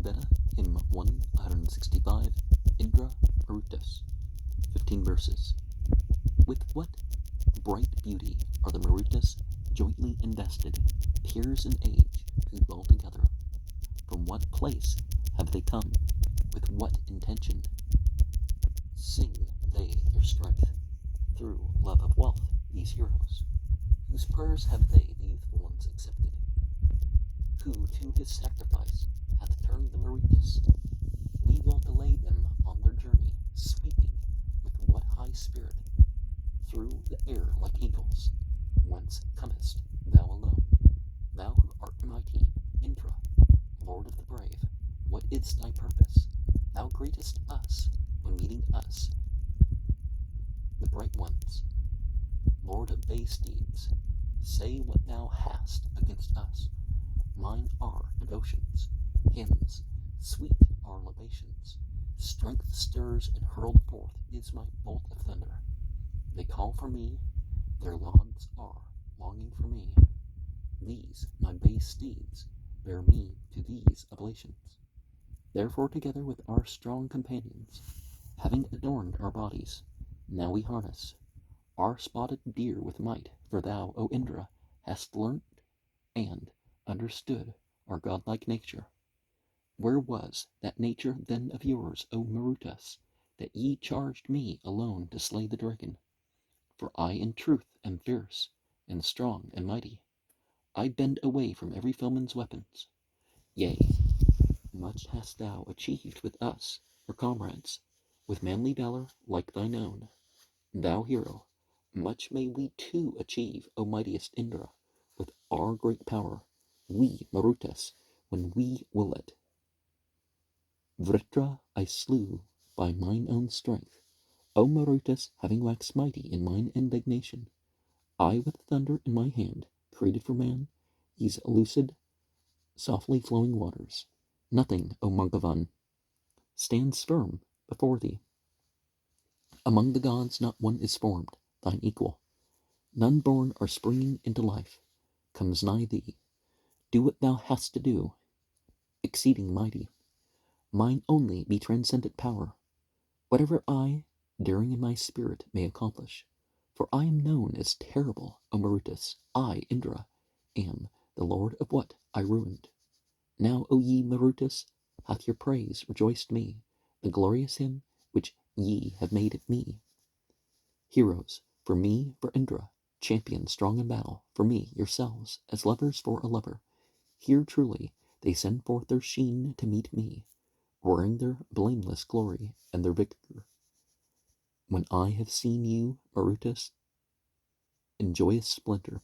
Rigveda, hymn 165, Indra Marutas, 15 verses. With what bright beauty are the Marutas jointly invested, peers in age who dwell together? From what place have they come? With what intention? Sing they their strength through love of wealth, these heroes, whose prayers have they, the youthful ones, accepted? Who to his sacrifice hath turned the Marutas? We will delay them on their journey, sweeping with what high spirit through the air like eagles. Whence comest thou alone? Thou who art mighty, Indra, Lord of the brave, what is thy purpose? Thou greetest us when meeting us, the bright ones. Lord of bay steeds, say what thou hast against us. Mine are devotions, hymns, sweet are libations. Strength stirs and hurled forth is my bolt of thunder. They call for me, their lauds are longing for me. These, my bay steeds, bear me to these oblations. Therefore together with our strong companions, having adorned our bodies, now we harness our spotted deer with might, for thou, O Indra, hast learnt and understood our godlike nature. Where was that nature then of yours, O Marutas, that ye charged me alone to slay the dragon? For I in truth am fierce, and strong, and mighty. I bend away from every foeman's weapons. Yea, much hast thou achieved with us, for comrades, with manly valor like thine own. Thou hero, much may we too achieve, O mightiest Indra, with our great power, we Marutas, when we will it. Vritra I slew by mine own strength, O Marutas, having waxed mighty in mine indignation. I with thunder in my hand created for man these lucid, softly flowing waters. Nothing, O Margavan, stands firm before thee. Among the gods not one is formed, thine equal. None born or springing into life comes nigh thee. Do what thou hast to do, exceeding mighty. Mine only be transcendent power, whatever I, daring in my spirit, may accomplish. For I am known as terrible, O Marutas. I, Indra, am the lord of what I ruined. Now, O ye Marutas, hath your praise rejoiced me, the glorious hymn which ye have made of me. Heroes, for me, for Indra, champions strong in battle, for me, yourselves, as lovers for a lover. Here truly they send forth their sheen to meet me, wearing their blameless glory and their victor. When I have seen you, Marutas, in joyous splendor,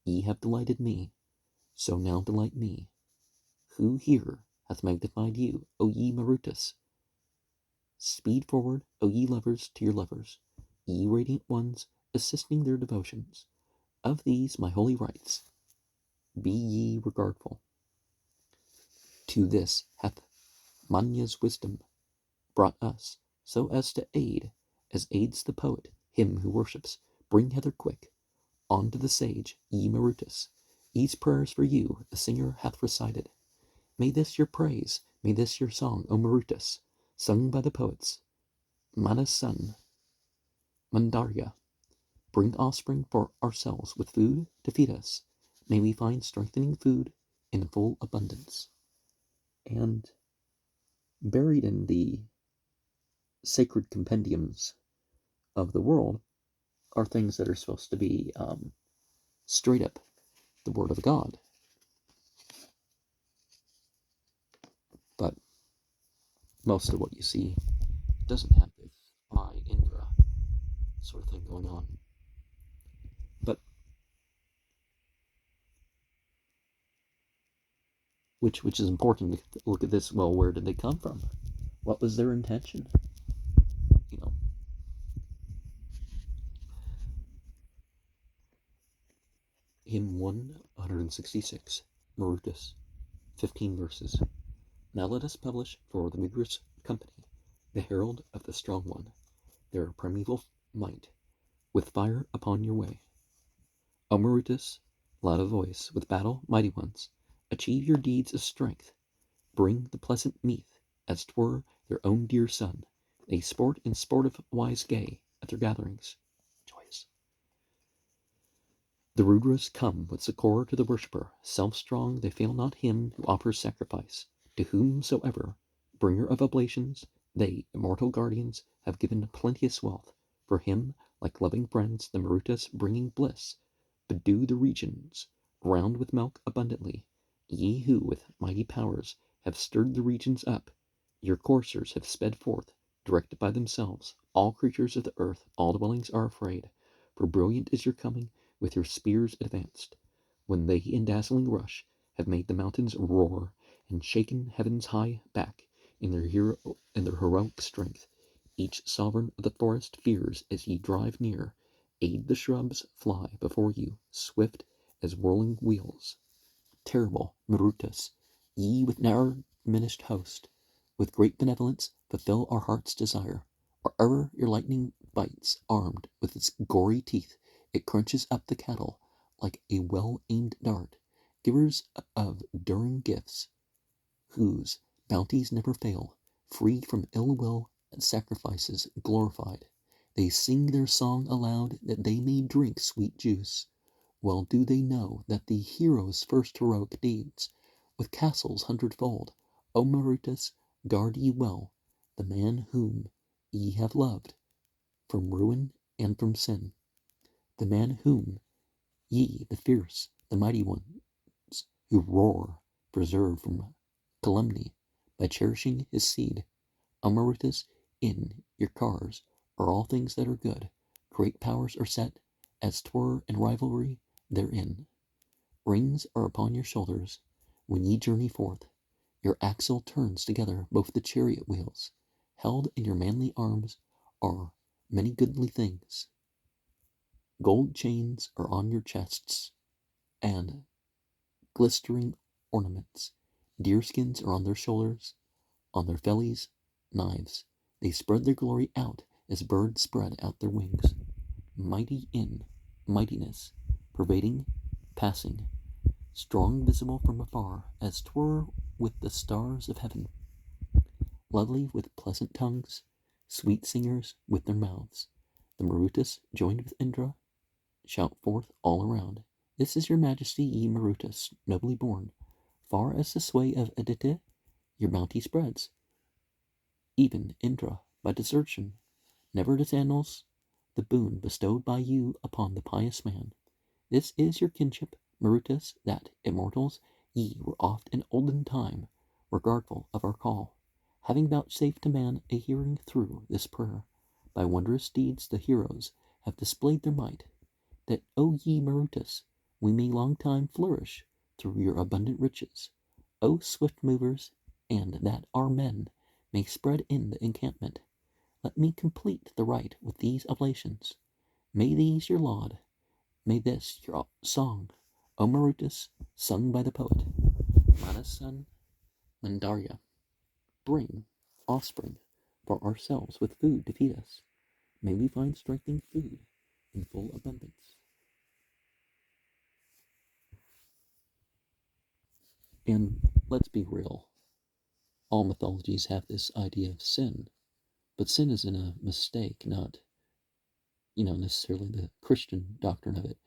ye have delighted me, so now delight me. Who here hath magnified you, O ye Marutas? Speed forward, O ye lovers, to your lovers, ye radiant ones, assisting their devotions. Of these my holy rites, be ye regardful. To this hath Manya's wisdom brought us, so as to aid, as aids the poet, him who worships. Bring hither quick, on to the sage, ye Marutas. These prayers for you the singer hath recited. May this your praise, may this your song, O Marutas, sung by the poets, Mana's son, Mandarya. Bring offspring for ourselves with food to feed us. May we find strengthening food in full abundance. And buried in the sacred compendiums of the world are things that are supposed to be straight up the word of God. But most of what you see doesn't have this I, Indra sort of thing going on. But which is important to look at this. Well, where did they come from? What was their intention? You know, hymn 166, Marutas, 15 verses. Now let us publish for the vigorous company the herald of the strong one, their primeval might, with fire upon your way. O Marutas, loud of voice, with battle, mighty ones, achieve your deeds of strength. bring the pleasant meath, as 'twere their own dear son. They sport in sportive wise gay at their gatherings, joyous. The Rudras come with succor to the worshipper. Self-strong, they fail not him who offers sacrifice. To whomsoever, bringer of oblations, they, immortal guardians, have given plenteous wealth. For him, like loving friends, the Marutas, bringing bliss, bedew the regions round with milk abundantly. Ye who, with mighty powers, have stirred the regions up, your coursers have sped forth, directed by themselves. All creatures of the earth, all dwellings are afraid, for brilliant is your coming, with your spears advanced, when they in dazzling rush have made the mountains roar, and shaken heaven's high back in their heroic strength. Each sovereign of the forest fears as ye drive near. Aid the shrubs fly before you, swift as whirling wheels. Terrible Marutas, ye with ne'er diminished host, with great benevolence fulfill our heart's desire. Wherever your lightning bites, armed with its gory teeth, it crunches up the cattle like a well-aimed dart. Givers of enduring gifts, whose bounties never fail, free from ill will and sacrifices glorified. They sing their song aloud that they may drink sweet juice. Well do they know that the hero's first heroic deeds, with castles hundredfold, O Marutas, guard ye well the man whom ye have loved, from ruin and from sin. The man whom ye, the fierce, the mighty ones, who roar, preserve from calumny by cherishing his seed. O Marutas, in your cars are all things that are good. Great powers are set, as 'twere in rivalry therein. Rings are upon your shoulders when ye journey forth. Your axle turns together both the chariot wheels. Held in your manly arms are many goodly things. Gold chains are on your chests, and glistering ornaments. Deerskins are on their shoulders, on their fellies, knives. They spread their glory out as birds spread out their wings. Mighty in mightiness, pervading, passing, strong visible from afar, as 'twere with the stars of heaven. Lovely with pleasant tongues, sweet singers with their mouths. The Marutas, joined with Indra, shout forth all around. This is your majesty, ye Marutas, nobly born. Far as the sway of Aditya, your bounty spreads. Even Indra, by desertion, never disannals the boon bestowed by you upon the pious man. This is your kinship, Marutas, that, immortals, ye were oft in olden time regardful of our call, having vouchsafed to man a hearing through this prayer. By wondrous deeds the heroes have displayed their might, that, O ye Marutas, we may long time flourish through your abundant riches. O swift movers, and that our men may spread in the encampment. Let me complete the rite with these oblations. May these your laud, may this your song, O Marutas, sung by the poet Mana's son Mandarya. Bring offspring for ourselves with food to feed us. May we find strengthening food in full abundance. And let's be real, all mythologies have this idea of sin, but sin isn't a mistake, not, necessarily the Christian doctrine of it.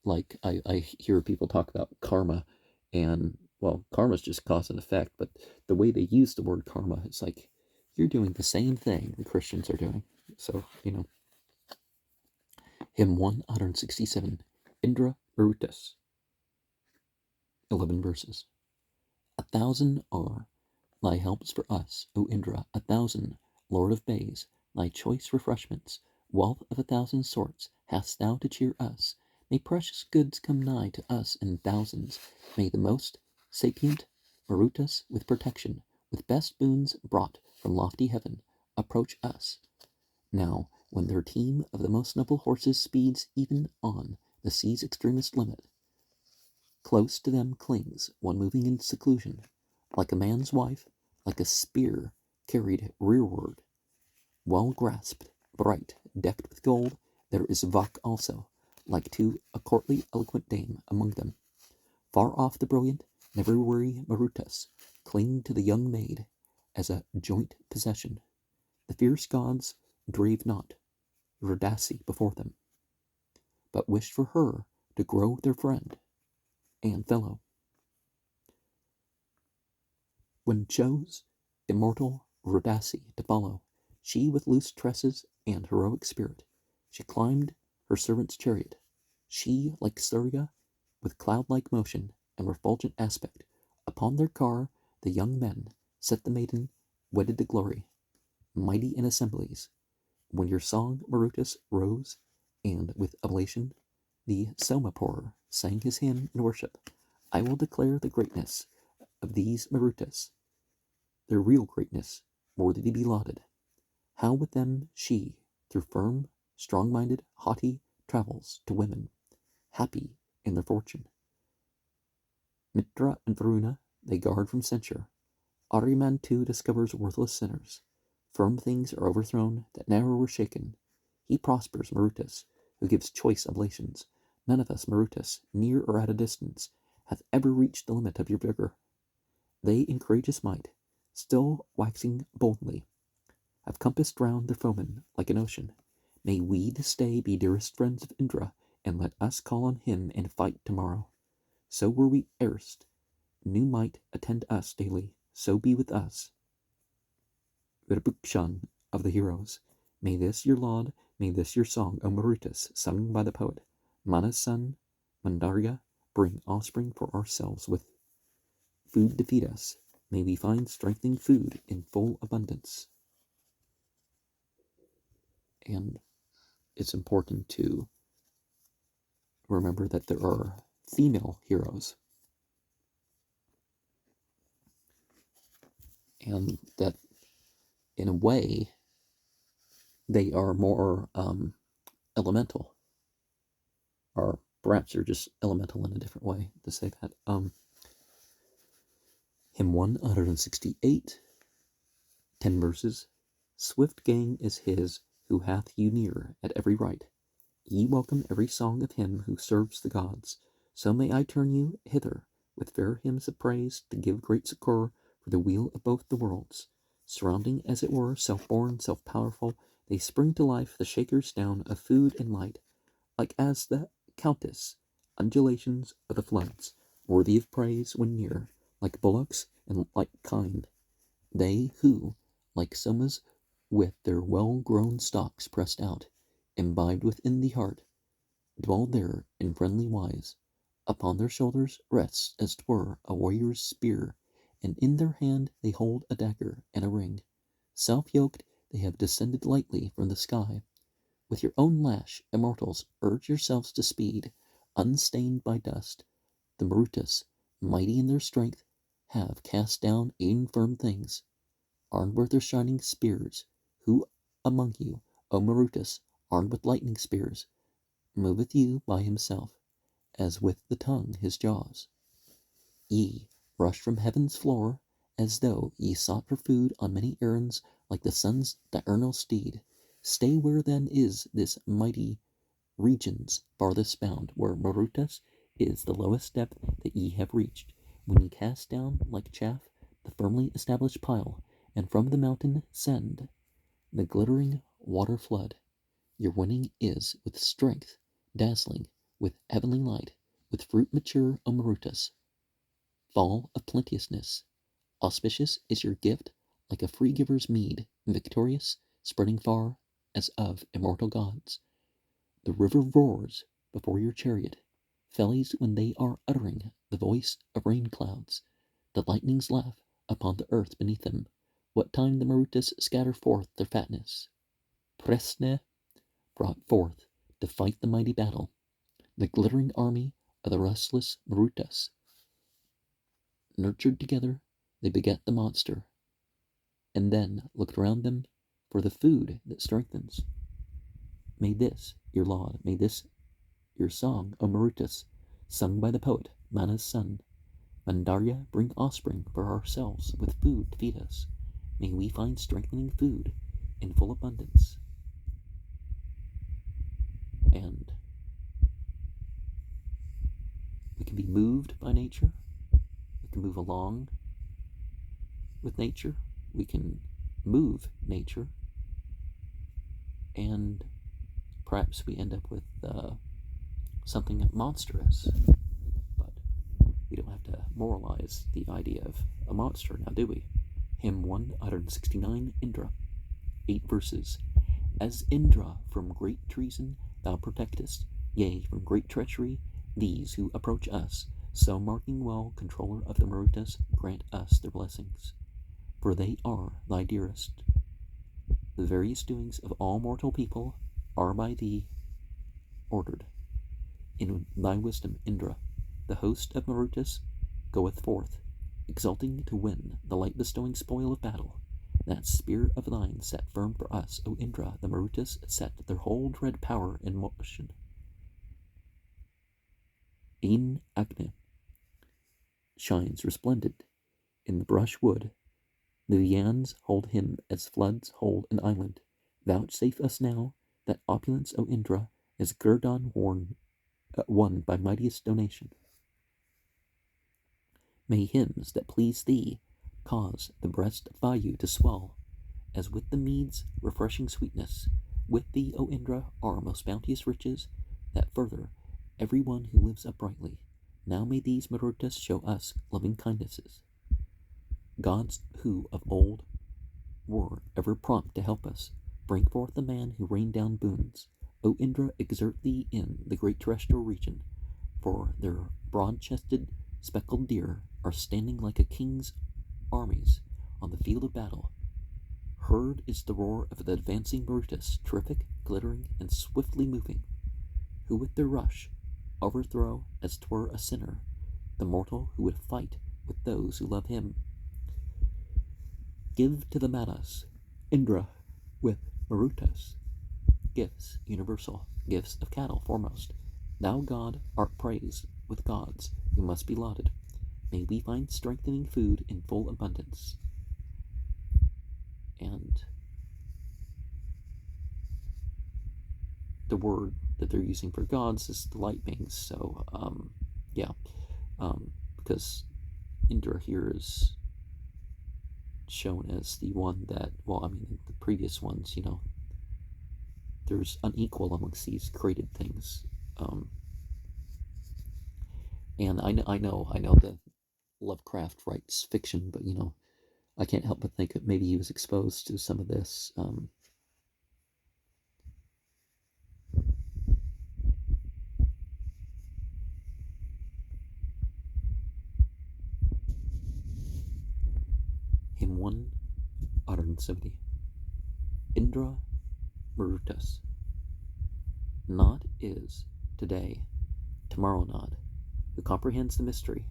Like, I hear people talk about karma, and, well, karma's just cause and effect, but the way they use the word karma, it's like, you're doing the same thing the Christians are doing. So, Hymn 167, Indra Marutas, 11 verses. 1,000 are thy helps for us, O Indra, 1,000, Lord of bays, thy choice refreshments, wealth of 1,000 sorts hast thou to cheer us. May precious goods come nigh to us in thousands. May the most sapient Marutas with protection, with best boons brought from lofty heaven, approach us. Now, when their team of the most noble horses speeds even on the sea's extremest limit, close to them clings one moving in seclusion, like a man's wife, like a spear carried rearward, well grasped, bright, decked with gold. There is Vak also, like to a courtly, eloquent dame among them. Far off the brilliant, never weary Marutas, cling to the young maid as a joint possession. The fierce gods drave not Eurydice before them, but wished for her to grow their friend and fellow. When chose immortal Eurydice to follow, she with loose tresses and heroic spirit, she climbed her servant's chariot. She, like Surya, with cloud-like motion and refulgent aspect, upon their car the young men set the maiden wedded to glory, mighty in assemblies. When your song, Marutus, rose, and with oblation the Somapur sang his hymn in worship, I will declare the greatness of these Marutas, their real greatness, worthy to be lauded. How with them she, through firm, strong-minded, haughty travels to women, happy in their fortune. Mitra and Varuna they guard from censure. Ahriman too discovers worthless sinners. Firm things are overthrown that never were shaken. He prospers Marutus, who gives choice oblations. None of us, Marutus, near or at a distance, hath ever reached the limit of your vigor. They in courageous might, still waxing boldly, have compassed round their foemen like an ocean. May we this day be dearest friends of Indra, and let us call on him and fight tomorrow. So were we erst, new might attend us daily, so be with us. Virbukshan of the heroes, may this your laud, may this your song, O Marutus, sung by the poet, Mana's son, Mandarya, bring offspring for ourselves with food to feed us. May we find strengthening food in full abundance. And it's important to remember that there are female heroes, and that in a way they are more elemental, or perhaps they're just elemental in a different way to say that. Hymn 168, 10 verses. Swift gang is his who hath you near at every right. Ye welcome every song of him who serves the gods. So may I turn you hither with fair hymns of praise to give great succor for the weal of both the worlds. Surrounding, as it were, self-born, self-powerful, they spring to life the shakers down of food and light, like as the countess undulations of the floods, worthy of praise when near, like bullocks and like kine. They who, like somas, with their well-grown stalks pressed out, imbibed within the heart, dwell there in friendly wise. Upon their shoulders rests, as 'twere, a warrior's spear, and in their hand they hold a dagger and a ring. Self-yoked, they have descended lightly from the sky. With your own lash, immortals, urge yourselves to speed, unstained by dust. The Marutas, mighty in their strength, have cast down infirm things, armed with their shining spears. Who among you, O Marutas, armed with lightning spears, moveth you by himself, as with the tongue his jaws? Ye rush from heaven's floor, as though ye sought for food on many errands, like the sun's diurnal steed. Stay where then is this mighty region's farthest bound, where Marutas is the lowest depth that ye have reached, when ye cast down like chaff the firmly established pile, and from the mountain send the glittering water flood. Your winning is with strength dazzling, with heavenly light, with fruit mature, O Marutas, fall of plenteousness. Auspicious is your gift, like a free giver's mead, victorious, spreading far as of immortal gods. The river roars before your chariot. Fellies, when they are uttering the voice of rain clouds, the lightnings laugh upon the earth beneath them. What time the Marutas scatter forth their fatness. Presne brought forth to fight the mighty battle. The glittering army of the restless Marutas. Nurtured together, they beget the monster, and then looked around them for the food that strengthens. May this your laud, may this your song, O Marutas, sung by the poet, Mana's son, Mandarya, bring offspring for ourselves with food to feed us. May we find strengthening food in full abundance. And we can be moved by nature. We can move along with nature, we can move nature, and perhaps we end up with something monstrous. But we don't have to moralize the idea of a monster, now do we? Hymn 169, Indra. 8 verses. As Indra from great treason thou protectest, yea, from great treachery, these who approach us, so marking well, controller of the Marutas, grant us their blessings. For they are thy dearest. The various doings of all mortal people are by thee ordered. In thy wisdom, Indra, the host of Marutas goeth forth, exulting to win the light-bestowing spoil of battle. That spear of thine set firm for us, O Indra, the Marutas set their whole dread power in motion. E'en Agni shines resplendent in the brushwood. The Vyans hold him as floods hold an island. Vouchsafe us now that opulence, O Indra, as guerdon won by mightiest donation. May hymns that please thee cause the breast of Vayu to swell, as with the mead's refreshing sweetness. With thee, O Indra, are most bounteous riches, that further every one who lives uprightly. Now may these Marutas show us loving kindnesses. Gods who of old were ever prompt to help us, bring forth the man who rained down boons. O Indra, exert thee in the great terrestrial region, for their broad-chested, speckled deer are standing like a king's armies on the field of battle. Heard is the roar of the advancing Marutas, terrific, glittering, and swiftly moving, who with their rush overthrow, as 'twere a sinner, the mortal who would fight with those who love him. Give to the Manas, Indra, with Marutas, gifts universal, gifts of cattle foremost. Thou, God, art praised with gods who must be lauded. May we find strengthening food in full abundance. And the word that they're using for gods is the light beings. So, because Indra here is shown as the one that, the previous ones, there's unequal amongst these created things. And I know that Lovecraft writes fiction, but I can't help but think that maybe he was exposed to some of this. Hymn 170. Indra Marutas. Not is today, tomorrow not, who comprehends the mystery.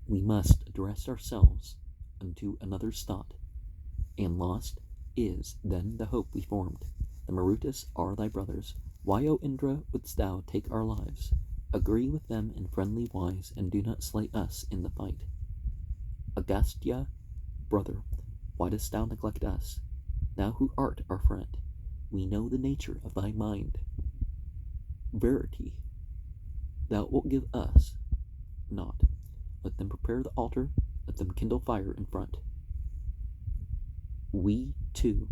We must address ourselves unto another's thought, and lost is then the hope we formed. The Marutas are thy brothers. Why, O Indra, wouldst thou take our lives? Agree with them in friendly wise, and do not slay us in the fight. Agastya, brother, why dost thou neglect us? Thou who art our friend, we know the nature of thy mind. Verity, thou wilt give us not. Let them prepare the altar, let them kindle fire in front. We, too,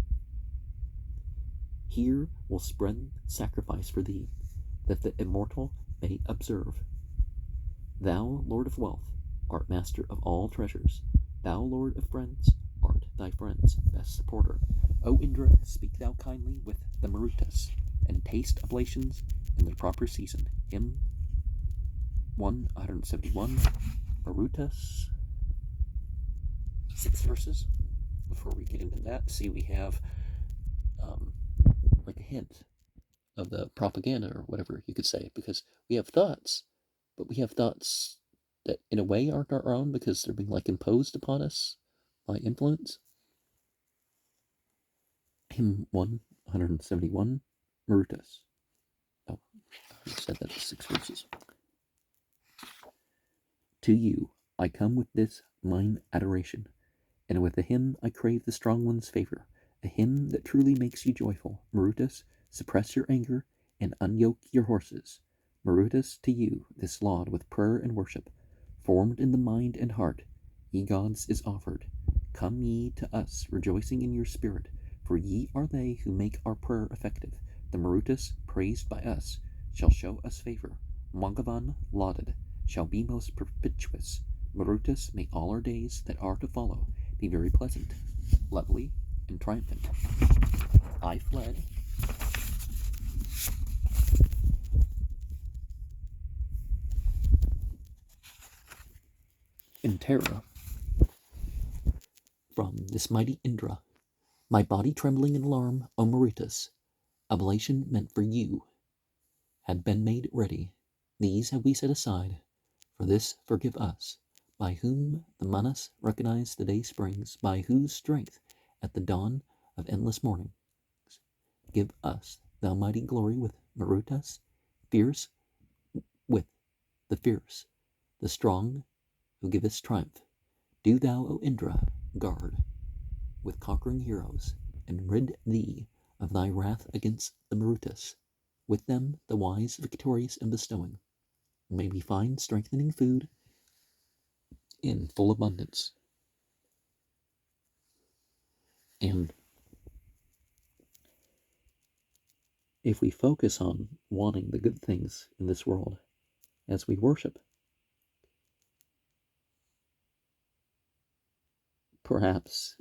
here will spread sacrifice for thee, that the immortal may observe. Thou, Lord of wealth, art master of all treasures. Thou, Lord of friends, art thy friend's best supporter. O Indra, speak thou kindly with the Marutas, and taste oblations in their proper season. Hymn 171, Marutas. 6 verses. Before we get into that, see, we have like a hint of the propaganda, or whatever you could say, because we have thoughts, but we have thoughts that in a way aren't our own, because they're being imposed upon us by influence. Hymn 171, Marutas. Oh, I said that 6 verses. To you I come with this mine adoration, and with a hymn I crave the strong one's favor, a hymn that truly makes you joyful. Marutas, suppress your anger and unyoke your horses. Marutas, to you this laud with prayer and worship, formed in the mind and heart, ye gods, is offered. Come ye to us, rejoicing in your spirit, for ye are they who make our prayer effective. The Marutas, praised by us, shall show us favor. Mangavan, lauded, shall be most propitious. Marutas, may all our days that are to follow be very pleasant, lovely, and triumphant. I fled in terror from this mighty Indra, my body trembling in alarm. O Marutas, oblation meant for you had been made ready. These have we set aside. For this forgive us, by whom the Manas recognize the day springs, by whose strength at the dawn of endless mornings. Give us thou mighty glory with Marutas, fierce with the fierce, the strong who givest triumph. Do thou, O Indra, guard with conquering heroes, and rid thee of thy wrath against the Marutas. With them the wise, victorious, and bestowing. May we find strengthening food in full abundance. And if we focus on wanting the good things in this world as we worship, perhaps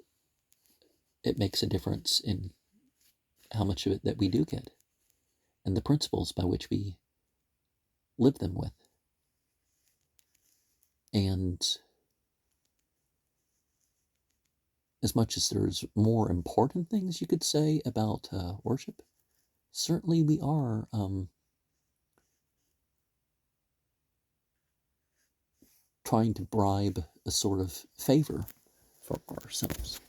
it makes a difference in how much of it that we do get and the principles by which we live them with. And as much as there's more important things you could say about worship, certainly we are trying to bribe a sort of favor for ourselves.